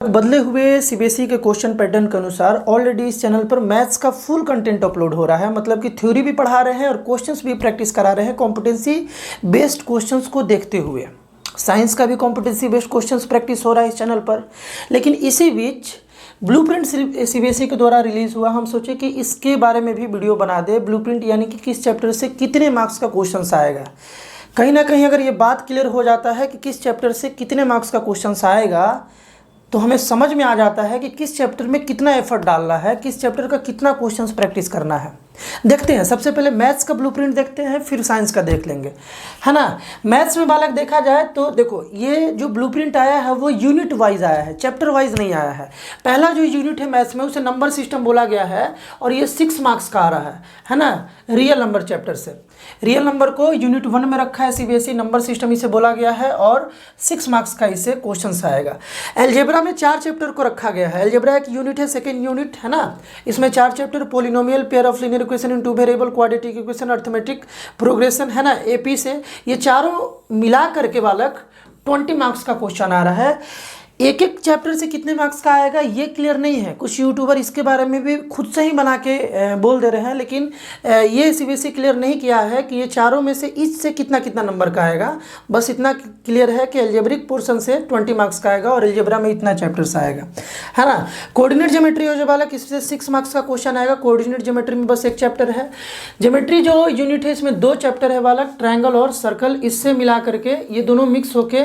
बदले हुए सीबीएसई के क्वेश्चन पैटर्न के अनुसार ऑलरेडी इस चैनल पर मैथ्स का फुल कंटेंट अपलोड हो रहा है। मतलब कि थ्योरी भी पढ़ा रहे हैं और क्वेश्चंस भी प्रैक्टिस करा रहे हैं कॉम्पिटेंसी बेस्ड क्वेश्चंस को देखते हुए। साइंस का भी कॉम्पिटेंसी बेस्ड क्वेश्चंस प्रैक्टिस हो रहा है इस चैनल पर। लेकिन इसी बीच ब्लूप्रिंट सीबीएसई के द्वारा रिलीज़ हुआ, हम सोचे कि इसके बारे में भी वीडियो बना दे। ब्लूप्रिंट यानी कि किस चैप्टर से कितने मार्क्स का क्वेश्चन आएगा। कहीं ना कहीं अगर ये बात क्लियर हो जाता है कि किस चैप्टर से कितने मार्क्स का क्वेश्चन आएगा, तो हमें समझ में आ जाता है कि किस चैप्टर में कितना एफर्ट डालना है, किस चैप्टर का कितना क्वेश्चंस प्रैक्टिस करना है। देखते हैं, सबसे पहले मैथ्स का ब्लूप्रिंट देखते हैं, फिर साइंस का देख लेंगे, है ना। मैथ्स में बालक देखा जाए तो देखो, ये जो ब्लूप्रिंट आया है वो यूनिट वाइज आया है, चैप्टर वाइज नहीं आया है। पहला जो यूनिट है मैथ्स में उसे नंबर सिस्टम बोला गया है और ये 6 मार्क्स का आ रहा है ना, रियल नंबर चैप्टर से। रियल नंबर को यूनिट 1 में रखा है सीबीएसई, नंबर सिस्टम इसे बोला गया है और 6 मार्क्स का इसे क्वेश्चन आएगा। अलजेब्रा में 4 चैप्टर को रखा गया है। अलजेब्रा एक यूनिट है, सेकेंड यूनिट है ना। इसमें 4 chapter, polynomial, pair of linear equation in two variable, quadratic equation, arithmetic progression, है ना, एपी से। ये चारों मिला करके बालक 20 मार्क्स का क्वेश्चन आ रहा है। एक एक चैप्टर से कितने मार्क्स का आएगा ये क्लियर नहीं है। कुछ यूट्यूबर इसके बारे में भी खुद से ही बना के बोल दे रहे हैं, लेकिन ये सीबीएसई क्लियर नहीं किया है कि ये चारों में से इससे कितना कितना नंबर का आएगा। बस इतना क्लियर है कि अलजेब्रिक पोर्शन से 20 मार्क्स का आएगा और अलजेब्रा में इतना चैप्टर्स आएगा, है ना। कोऑर्डिनेट ज्योमेट्री हो जो बालक, इससे 6 मार्क्स का क्वेश्चन आएगा। कोऑर्डिनेट ज्योमेट्री में बस एक चैप्टर है। ज्योमेट्री जो यूनिट है इसमें 2 चैप्टर है बालक, ट्रायंगल और सर्कल। इससे मिला करके ये दोनों मिक्स होके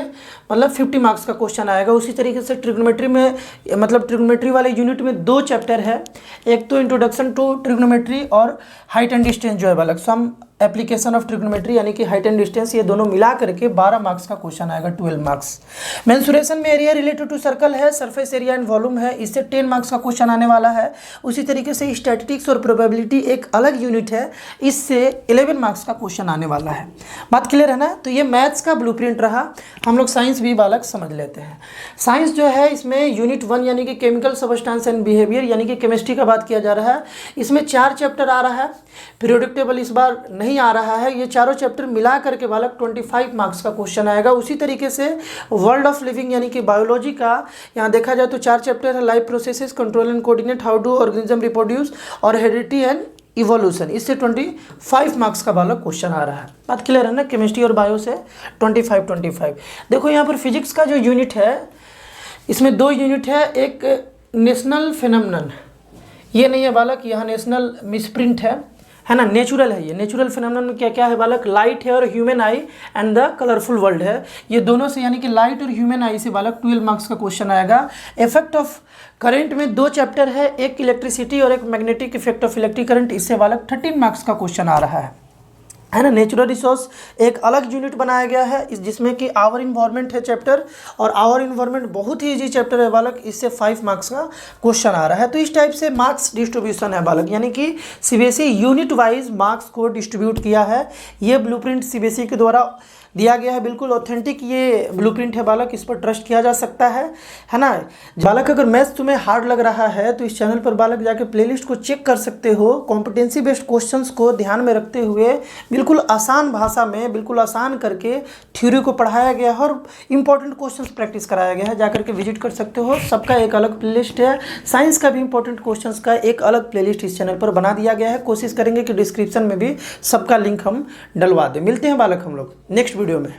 मतलब 50 मार्क्स का क्वेश्चन आएगा। उसी तरीके से ट्रिग्नोमेट्री में, मतलब ट्रिग्नोमेट्री वाले यूनिट में 2 चैप्टर है, एक तो इंट्रोडक्शन टू ट्रिग्नोमेट्री और हाइट एंड डिस्टेंस जो है बालक, सम एप्लीकेशन ऑफ ट्रिग्नोमेट्री यानी कि हाइट एंड डिस्टेंस। ये दोनों मिला करके 12 मार्क्स का क्वेश्चन आएगा, 12 मार्क्स। मेंसुरेशन में एरिया रिलेटेड टू सर्कल है, सरफेस एरिया एंड वॉल्यूम है, इससे 10 मार्क्स का क्वेश्चन आने वाला है। उसी तरीके से स्टैटिस्टिक्स और प्रोबेबिलिटी एक अलग यूनिट है, इससे 11 मार्क्स का क्वेश्चन आने वाला है। बात क्लियर है ना। तो ये मैथ्स का ब्लूप्रिंट रहा। हम लोग साइंस भी बालक समझ लेते हैं। साइंस जो है इसमें यूनिट 1 यानी कि केमिकल सबस्टेंस एंड बिहेवियर यानी कि केमिस्ट्री का बात किया जा रहा है। इसमें 4 चैप्टर आ रहा है। पीरियोडिक टेबल इस बार नहीं आ रहा है। ये चारों चैप्टर मिला करके बालक 25 मार्क्स का क्वेश्चन आएगा। उसी तरीके से वर्ल्ड ऑफ लिविंग यानी कि बायोलॉजी का यहाँ देखा जाए तो 4 चैप्टर है, life processes, control and coordinate, how do organism reproduce और हेरिडिटी एंड इवोल्यूशन। इससे 25 मार्क्स का बालक क्वेश्चन आ रहा है। बात क्लियर है ना। केमिस्ट्री और बायो से 25। देखो यहाँ पर फिजिक्स का जो यूनिट है इसमें 2 यूनिट है, एक नेशनल फिनोमेनन, ये नहीं है बालक, यहाँ नेशनल मिसप्रिंट है ना, नेचुरल है। ये नेचुरल फिनोमेनन में क्या क्या है बालक, लाइट है और human I and the colourful world है। ये दोनों से यानी कि लाइट और ह्यूमन आई से बालक 12 मार्क्स का क्वेश्चन आएगा। इफेक्ट ऑफ करंट में 2 चैप्टर है, एक इलेक्ट्रिसिटी और एक magnetic effect of electric current, इससे बालक 13 मार्क्स का क्वेश्चन आ रहा है ना। नेचुरल रिसोर्स एक अलग यूनिट बनाया गया है जिसमें कि आवर इन्वायरमेंट है चैप्टर, और आवर इन्वायरमेंट बहुत ही इजी चैप्टर है बालक, इससे 5 मार्क्स का क्वेश्चन आ रहा है। तो इस टाइप से मार्क्स डिस्ट्रीब्यूशन है बालक, यानी कि सीबीएसई यूनिट वाइज मार्क्स को डिस्ट्रीब्यूट किया है। ये ब्लूप्रिंट सीबीएसई के द्वारा दिया गया है, बिल्कुल ऑथेंटिक ये ब्लूप्रिंट है बालक, इस पर ट्रस्ट किया जा सकता है ना। बालक अगर मैथ्स तुम्हें हार्ड लग रहा है तो इस चैनल पर बालक जाके प्लेलिस्ट को चेक कर सकते हो। कॉम्पिटेंसी बेस्ड क्वेश्चंस को ध्यान में रखते हुए बिल्कुल आसान भाषा में, बिल्कुल आसान करके थ्योरी को पढ़ाया गया है और इंपॉर्टेंट क्वेश्चंस प्रैक्टिस कराया गया है। जाकर के विजिट कर सकते हो। सबका एक अलग प्लेलिस्ट है। साइंस का भी इंपॉर्टेंट क्वेश्चंस का एक अलग प्लेलिस्ट इस चैनल पर बना दिया गया है। कोशिश करेंगे कि डिस्क्रिप्शन में भी सबका लिंक हम डलवा दें। मिलते हैं बालक हम लोग नेक्स्ट वीडियो में।